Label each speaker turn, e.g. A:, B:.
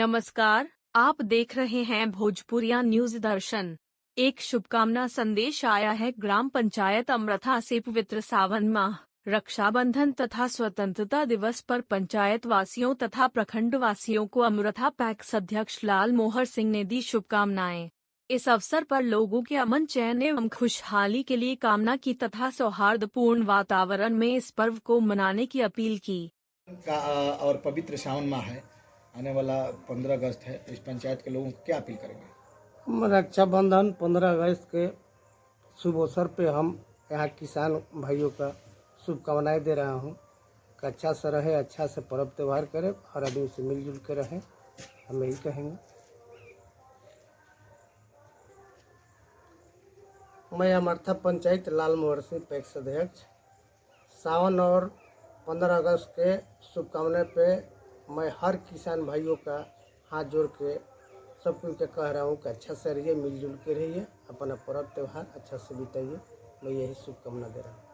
A: नमस्कार, आप देख रहे हैं भोजपुरिया न्यूज दर्शन। एक शुभकामना संदेश आया है ग्राम पंचायत अमृता से पवित्र सावन माह, रक्षाबंधन तथा स्वतंत्रता दिवस पर पंचायत वासियों तथा प्रखंड वासियों को अमृता पैक्स अध्यक्ष लाल मोहर सिंह ने दी शुभकामनाएं। इस अवसर पर लोगों के अमन चैन एवं खुशहाली के लिए कामना की तथा सौहार्दपूर्ण वातावरण में इस पर्व को मनाने की अपील की।
B: और पवित्र सावन माह है, आने वाला 15 अगस्त है। इस पंचायत के लोगों को क्या अपील करेंगे?
C: हम रक्षाबंधन 15 अगस्त के शुभ अवसर पे हम यहाँ किसान भाइयों का शुभकामनाएं दे रहा हूँ कि अच्छा से रहे, अच्छा से पर्व त्यौहार करें, हर आदमी से मिलजुल के रहें, हम यही कहेंगे। मैं अमृता पंचायत लाल मोहर सिंह पैक्स अध्यक्ष, सावन और 15 अगस्त के शुभकामनाएं पे मैं हर किसान भाइयों का हाथ जोड़ के सब कुछ कह रहा हूँ कि अच्छा से रहिए, मिलजुल के रहिए, अपना पर्व त्यौहार अच्छा से बिताइए। मैं यही शुभकामना दे रहा हूँ।